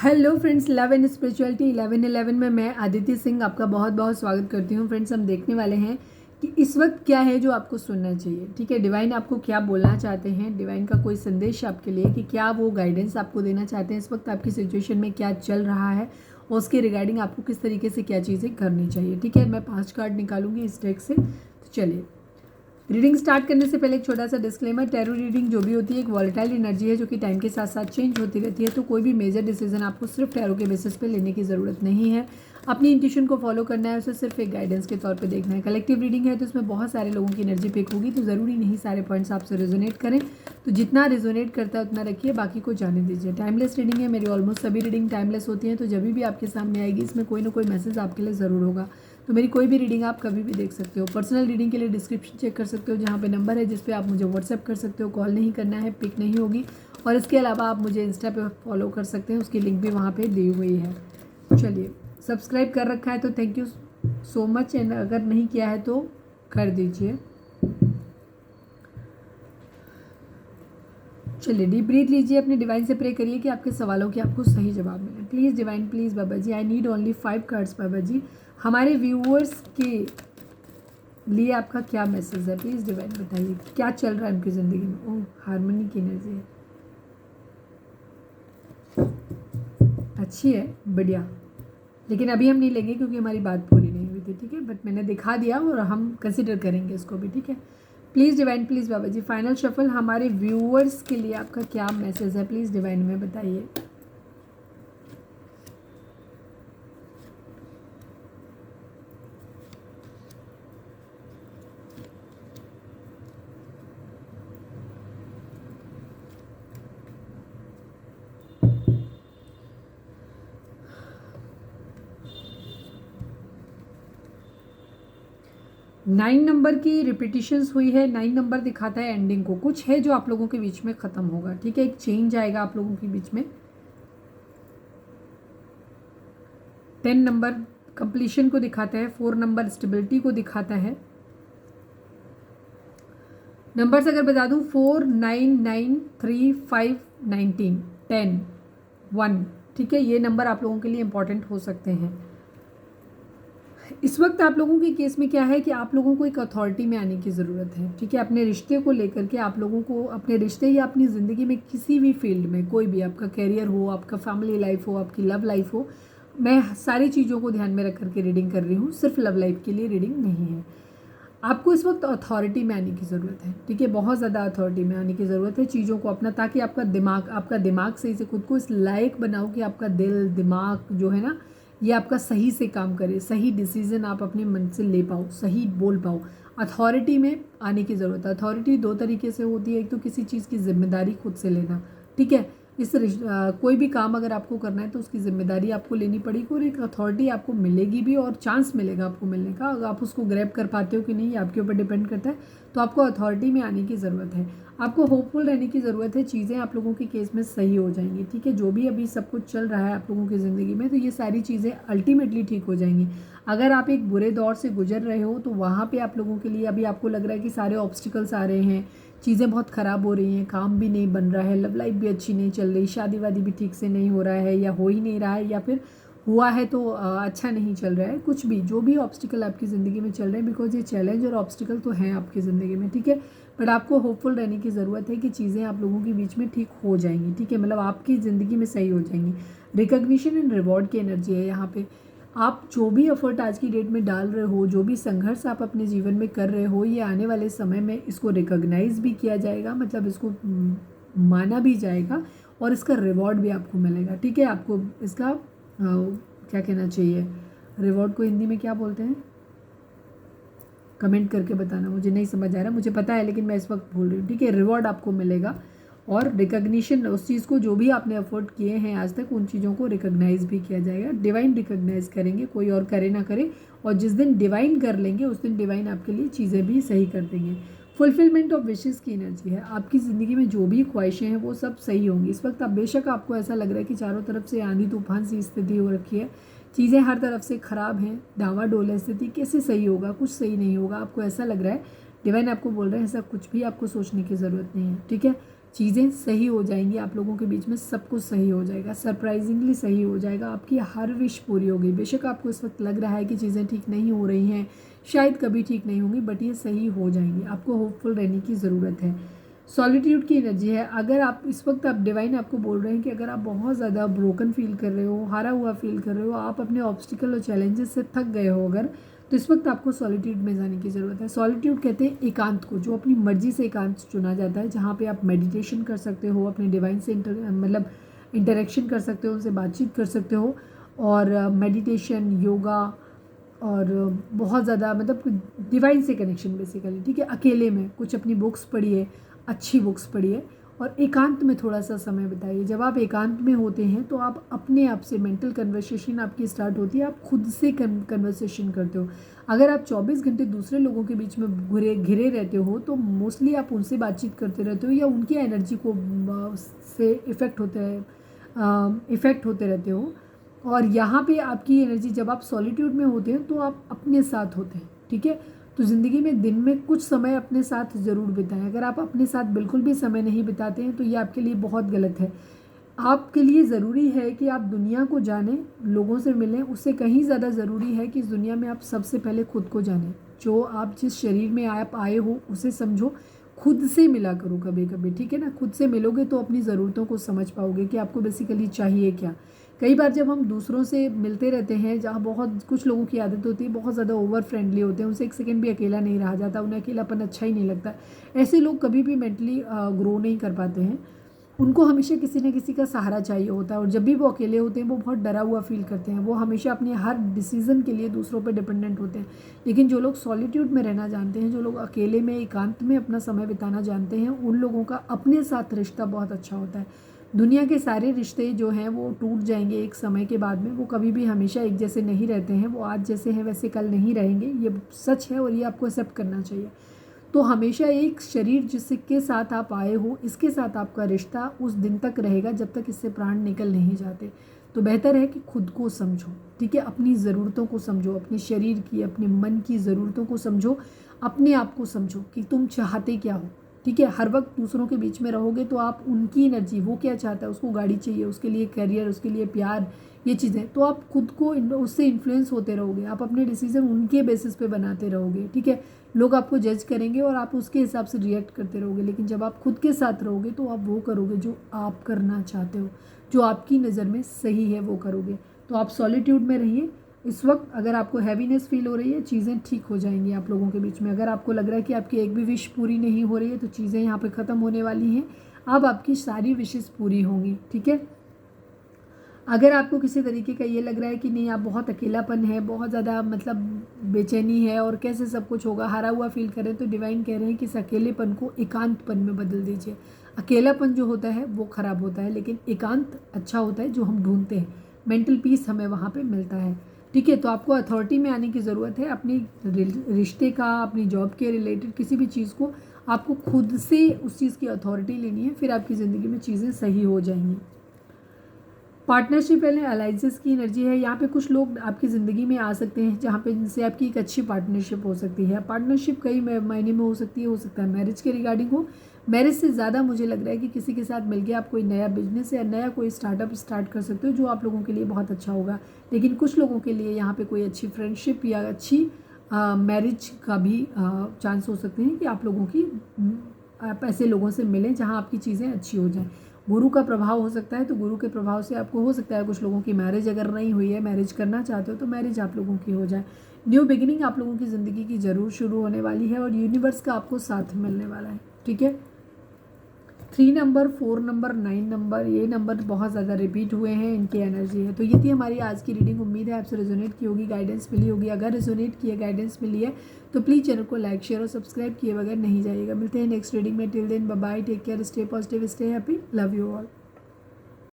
Hello friends, love and spirituality 1111 में मैं आदित्य सिंह आपका बहुत बहुत स्वागत करती हूँ। फ्रेंड्स, हम देखने वाले हैं कि इस वक्त क्या है जो आपको सुनना चाहिए। ठीक है, डिवाइन आपको क्या बोलना चाहते हैं, डिवाइन का कोई संदेश आपके लिए कि क्या वो गाइडेंस आपको देना चाहते हैं, इस वक्त आपकी सिचुएशन में क्या चल रहा है और उसके रिगार्डिंग आपको किस तरीके से क्या चीज़ें करनी चाहिए। ठीक है, मैं 5 कार्ड निकालूंगी इस डेक से। तो चलिए, रीडिंग स्टार्ट करने से पहले एक छोटा सा डिस्क्लेमर, टैरो रीडिंग जो भी होती है एक वॉलेटाइल एनर्जी है जो कि टाइम के साथ साथ चेंज होती रहती है। तो कोई भी मेजर डिसीजन आपको सिर्फ टैरो के बेसिस पे लेने की ज़रूरत नहीं है। अपनी इंट्यूशन को फॉलो करना है, उसे सिर्फ एक गाइडेंस के तौर पे देखना है। कलेक्टिव रीडिंग है तो इसमें बहुत सारे लोगों की एनर्जी पिक होगी, तो ज़रूरी नहीं सारे पॉइंट्स आपसे रेजोनेट करें। तो जितना रेजोनेट करता है उतना रखिए, बाकी को जाने दीजिए। टाइमलेस रीडिंग है, मेरी ऑलमोस्ट सभी रीडिंग टाइमलेस होती हैं, तो जब भी आपके सामने आएगी इसमें कोई ना कोई मैसेज आपके लिए ज़रूर होगा। तो मेरी कोई भी रीडिंग आप कभी भी देख सकते हो। पर्सनल रीडिंग के लिए डिस्क्रिप्शन चेक कर सकते हो, जहाँ पे नंबर है जिस पे आप मुझे व्हाट्सएप कर सकते हो। कॉल नहीं करना है, पिक नहीं होगी। और इसके अलावा आप मुझे इंस्टा पे फॉलो कर सकते हैं, उसकी लिंक भी वहाँ पे दी हुई है। चलिए, सब्सक्राइब कर रखा है तो thank you so much, and अगर नहीं किया है तो कर दीजिए। चलिए, डीप ब्रीथ लीजिए, अपने डिवाइन से प्रे करिए कि आपके सवालों के आपको सही जवाब मिले। Please divine, please Baba ji, I need only 5 cards Baba ji. हमारे व्यूअर्स के लिए आपका क्या मैसेज है, प्लीज़ डिवाइन बताइए क्या चल रहा है उनकी ज़िंदगी में। ओह, हारमोनी की एनर्जी है, अच्छी है, बढ़िया। लेकिन अभी हम नहीं लेंगे क्योंकि हमारी बात पूरी नहीं हुई थी। ठीक है, बट मैंने दिखा दिया और हम कंसिडर करेंगे इसको भी। ठीक है, please divine, please Baba ji, final shuffle हमारे व्यूअर्स के लिए आपका क्या मैसेज है, प्लीज़ डिवाइन में बताइए। नाइन नंबर की रिपीटिशंस हुई है। 9 नंबर दिखाता है एंडिंग को, कुछ है जो आप लोगों के बीच में ख़त्म होगा। ठीक है, एक चेंज आएगा आप लोगों के बीच में। 10 नंबर कंप्लीशन को दिखाता है। 4 नंबर स्टेबिलिटी को दिखाता है। नंबर्स अगर बता दूं, 4, 9, 9, 3, 5, 19, 10, 1। ठीक है, ये नंबर आप लोगों के लिए इंपॉर्टेंट हो सकते हैं। इस वक्त आप लोगों के केस में क्या है कि आप लोगों को एक अथॉरिटी में आने की ज़रूरत है। ठीक है, अपने रिश्ते को लेकर के आप लोगों को, अपने रिश्ते या अपनी ज़िंदगी में किसी भी फील्ड में, कोई भी, आपका कैरियर हो, आपका फैमिली लाइफ हो, आपकी लव लाइफ हो, मैं सारी चीज़ों को ध्यान में रख करके रीडिंग कर रही हूँ, सिर्फ लव लाइफ के लिए रीडिंग नहीं है। आपको इस वक्त अथॉरिटी में आने की ज़रूरत है। ठीक है, बहुत ज़्यादा अथॉरिटी में आने की ज़रूरत है चीज़ों को अपना, ताकि आपका दिमाग सही से खुद को इस लायक बनाओ कि आपका दिल दिमाग जो है ना, ये आपका सही से काम करे, सही डिसीजन आप अपने मन से ले पाओ, सही बोल पाओ। अथॉरिटी में आने की ज़रूरत है। अथॉरिटी 2 तरीके से होती है, एक तो किसी चीज़ की जिम्मेदारी खुद से लेना। ठीक है, कोई भी काम अगर आपको करना है तो उसकी जिम्मेदारी आपको लेनी पड़ेगी और एक अथॉरिटी आपको मिलेगी भी और चांस मिलेगा आपको मिलने का। अगर आप उसको ग्रैब कर पाते हो कि नहीं, आपके ऊपर डिपेंड करता है। तो आपको अथॉरिटी में आने की ज़रूरत है। आपको होपफुल रहने की ज़रूरत है, चीज़ें आप लोगों के केस में सही हो जाएंगी। ठीक है, जो भी अभी सब कुछ चल रहा है आप लोगों की ज़िंदगी में, तो ये सारी चीज़ें अल्टीमेटली ठीक हो जाएंगी। अगर आप एक बुरे दौर से गुजर रहे हो तो वहाँ पे आप लोगों के लिए अभी आपको लग रहा है कि सारे ऑब्स्टिकल्स आ रहे हैं, चीज़ें बहुत ख़राब हो रही हैं, काम भी नहीं बन रहा है, लव लाइफ भी अच्छी नहीं चल रही, शादी वादी भी ठीक से नहीं हो रहा है, या हो ही नहीं रहा है, या फिर हुआ है तो अच्छा नहीं चल रहा है, कुछ भी, जो भी ऑब्स्टिकल आपकी ज़िंदगी में चल रहे हैं, बिकॉज ये चैलेंज और ऑब्स्टिकल तो हैं आपकी ज़िंदगी में। ठीक है, बट आपको होपफुल रहने की ज़रूरत है कि चीज़ें आप लोगों के बीच में ठीक हो जाएंगी। ठीक है, मतलब आपकी ज़िंदगी में सही हो जाएंगी। रिकग्निशन एंड रिवॉर्ड की एनर्जी है यहाँ पे। आप जो भी एफर्ट आज की डेट में डाल रहे हो, जो भी संघर्ष आप अपने जीवन में कर रहे हो, ये आने वाले समय में इसको रिकॉग्नाइज भी किया जाएगा, मतलब इसको माना भी जाएगा और इसका रिवॉर्ड भी आपको मिलेगा। ठीक है, आपको इसका क्या कहना चाहिए, रिवॉर्ड को हिंदी में क्या बोलते हैं, कमेंट करके बताना, मुझे नहीं समझ आ रहा, मुझे पता है लेकिन मैं इस वक्त भूल रही हूँ। ठीक है, रिवॉर्ड आपको मिलेगा और रिकग्निशन, उस चीज़ को जो भी आपने एफर्ट किए हैं आज तक, उन चीज़ों को रिकग्नाइज भी किया जाएगा। डिवाइन रिकग्नाइज करेंगे, कोई और करे ना करे, और जिस दिन डिवाइन कर लेंगे उस दिन डिवाइन आपके लिए चीज़ें भी सही कर देंगे। फुलफिलमेंट ऑफ विशेज़ की एनर्जी है। आपकी ज़िंदगी में जो भी ख्वाहिशें हैं वो सब सही होंगी इस वक्त। आप बेशक आपको ऐसा लग रहा है कि चारों तरफ से आंधी तूफान सी स्थिति हो रखी है, चीज़ें हर तरफ से ख़राब हैं, डावाडोल है स्थिति, कैसे सही होगा, कुछ सही नहीं होगा, आपको ऐसा लग रहा है। डिवाइन आपको बोल रहे हैं ऐसा कुछ भी आपको सोचने की ज़रूरत नहीं है। ठीक है, चीज़ें सही हो जाएंगी, आप लोगों के बीच में सब कुछ सही हो जाएगा, सरप्राइजिंगली सही हो जाएगा, आपकी हर विश पूरी होगी। बेशक आपको इस वक्त लग रहा है कि चीज़ें ठीक नहीं हो रही हैं, शायद कभी ठीक नहीं होंगी, बट ये सही हो जाएंगी। आपको होपफुल रहने की ज़रूरत है। सॉलिट्यूड की एनर्जी है। अगर आप इस वक्त, आप डिवाइन आपको बोल रहे हैं कि अगर आप बहुत ज़्यादा ब्रोकन फील कर रहे हो, हारा हुआ फील कर रहे हो, आप अपने ऑब्स्टिकल और चैलेंजेस से थक गए हो अगर, तो इस वक्त आपको सॉलिट्यूड में जाने की ज़रूरत है। सॉलिट्यूड कहते हैं एकांत को, जो अपनी मर्जी से एकांत चुना जाता है, जहाँ पे आप मेडिटेशन कर सकते हो, अपने डिवाइन से मतलब इंटरेक्शन कर सकते हो, उनसे बातचीत कर सकते हो, और मेडिटेशन, योगा, और बहुत ज़्यादा मतलब डिवाइन से कनेक्शन बेसिकली, ठीक है। अकेले में कुछ अपनी बुक्स पढ़िए, अच्छी बुक्स पढ़िए, और एकांत में थोड़ा सा समय बिताइए। जब आप एकांत में होते हैं तो आप अपने आप से, मेंटल कन्वर्सेशन आपकी स्टार्ट होती है, आप खुद से कन्वर्सेशन करते हो। अगर आप 24 घंटे दूसरे लोगों के बीच में घिरे रहते हो तो मोस्टली आप उनसे बातचीत करते रहते हो, या उनकी एनर्जी को से इफ़ेक्ट होते रहते हो। और यहाँ पे आपकी एनर्जी, जब आप सॉलिट्यूड में होते हैं तो आप अपने साथ होते हैं, ठीक है। तो ज़िंदगी में दिन में कुछ समय अपने साथ ज़रूर बिताएं। अगर आप अपने साथ बिल्कुल भी समय नहीं बिताते हैं तो ये आपके लिए बहुत गलत है। आपके लिए ज़रूरी है कि आप दुनिया को जानें, लोगों से मिलें, उससे कहीं ज़्यादा ज़रूरी है कि इस दुनिया में आप सबसे पहले खुद को जानें। जो आप जिस शरीर में आप आए हो उसे समझो, खुद से मिला करो कभी कभी, ठीक है ना। खुद से मिलोगे तो अपनी ज़रूरतों को समझ पाओगे कि आपको बेसिकली चाहिए क्या। कई बार जब हम दूसरों से मिलते रहते हैं, जहाँ बहुत कुछ लोगों की आदत होती है, बहुत ज़्यादा ओवर फ्रेंडली होते हैं, उनसे एक सेकंड भी अकेला नहीं रहा जाता, उन्हें अकेलापन अच्छा ही नहीं लगता। ऐसे लोग कभी भी मेंटली ग्रो नहीं कर पाते हैं। उनको हमेशा किसी न किसी का सहारा चाहिए होता है, और जब भी वो अकेले होते हैं वो बहुत डरा हुआ फील करते हैं। वो हमेशा अपने हर डिसीज़न के लिए दूसरों पर डिपेंडेंट होते हैं। लेकिन जो लोग सॉलिट्यूड में रहना जानते हैं, जो लोग अकेले में एकांत में अपना समय बिताना जानते हैं, उन लोगों का अपने साथ रिश्ता बहुत अच्छा होता है। दुनिया के सारे रिश्ते जो हैं वो टूट जाएंगे एक समय के बाद में, वो कभी भी हमेशा एक जैसे नहीं रहते हैं। वो आज जैसे हैं वैसे कल नहीं रहेंगे, ये सच है, और ये आपको एक्सेप्ट करना चाहिए। तो हमेशा एक शरीर जिसके साथ आप आए हो, इसके साथ आपका रिश्ता उस दिन तक रहेगा जब तक इससे प्राण निकल नहीं जाते। तो बेहतर है कि खुद को समझो, ठीक है। अपनी ज़रूरतों को समझो, अपने शरीर की, अपने मन की ज़रूरतों को समझो, अपने आप को समझो कि तुम चाहते क्या हो, ठीक है। हर वक्त दूसरों के बीच में रहोगे तो आप उनकी एनर्जी, वो क्या चाहता है, उसको गाड़ी चाहिए, उसके लिए करियर, उसके लिए प्यार, ये चीज़ें, तो आप खुद को उससे इन्फ्लुएंस होते रहोगे। आप अपने डिसीजन उनके बेसिस पे बनाते रहोगे, ठीक है। लोग आपको जज करेंगे और आप उसके हिसाब से रिएक्ट करते रहोगे। लेकिन जब आप खुद के साथ रहोगे तो आप वो करोगे जो आप करना चाहते हो, जो आपकी नज़र में सही है वो करोगे। तो आप सॉलिट्यूड में रहिए इस वक्त। अगर आपको हैवीनेस फील हो रही है, चीज़ें ठीक हो जाएंगी आप लोगों के बीच में। अगर आपको लग रहा है कि आपकी एक भी विश पूरी नहीं हो रही है, तो चीज़ें यहाँ पे ख़त्म होने वाली हैं। अब आपकी सारी विशेस पूरी होंगी, ठीक है। अगर आपको किसी तरीके का ये लग रहा है कि नहीं, आप बहुत अकेलापन है, बहुत ज़्यादा मतलब बेचैनी है, और कैसे सब कुछ होगा, हारा हुआ फील करें, तो डिवाइन कह रहे हैं कि इस अकेलेपन को एकांतपन में बदल दीजिए। अकेलापन जो होता है वो ख़राब होता है, लेकिन एकांत अच्छा होता है जो हम ढूंढते हैं। मेंटल पीस हमें वहाँ पे मिलता है, ठीक है। तो आपको अथॉरिटी में आने की ज़रूरत है। अपनी रिश्ते का, अपनी जॉब के रिलेटेड किसी भी चीज़ को आपको खुद से उस चीज़ की अथॉरिटी लेनी है, फिर आपकी ज़िंदगी में चीज़ें सही हो जाएंगी। पार्टनरशिप पहले अलाइंसेस की एनर्जी है। यहाँ पे कुछ लोग आपकी ज़िंदगी में आ सकते हैं जहाँ पे जिनसे आपकी एक अच्छी पार्टनरशिप हो सकती है। पार्टनरशिप कई महीने में हो सकती है, हो सकता है मैरिज के रिगार्डिंग हो। मैरिज से ज़्यादा मुझे लग रहा है कि किसी के साथ मिलकर आप कोई नया बिजनेस या नया कोई स्टार्टअप स्टार्ट कर सकते हो, जो आप लोगों के लिए बहुत अच्छा होगा। लेकिन कुछ लोगों के लिए यहाँ पर कोई अच्छी फ्रेंडशिप या अच्छी मैरिज का भी चांस हो सकते हैं कि आप लोगों की आप ऐसे लोगों से मिलें जहाँ आपकी चीज़ें अच्छी हो जाएं। गुरु का प्रभाव हो सकता है, तो गुरु के प्रभाव से आपको हो सकता है कुछ लोगों की मैरिज अगर नहीं हुई है, मैरिज करना चाहते हो तो मैरिज आप लोगों की हो जाए। न्यू बिगिनिंग आप लोगों की ज़िंदगी की ज़रूर शुरू होने वाली है, और यूनिवर्स का आपको साथ मिलने वाला है, ठीक है। 3 नंबर, 4 नंबर, 9 नंबर, ये नंबर बहुत ज़्यादा रिपीट हुए हैं, इनकी एनर्जी है। तो ये थी हमारी आज की रीडिंग। उम्मीद है आपसे रेजोनेट की होगी, गाइडेंस मिली होगी। अगर रेजोनेट की है, गाइडेंस मिली है, तो प्लीज़ चैनल को लाइक, शेयर और सब्सक्राइब किए बगैर नहीं जाइएगा। मिलते हैं नेक्स्ट रीडिंग में। Till then bye bye, take care, stay positive, stay happy, love you all.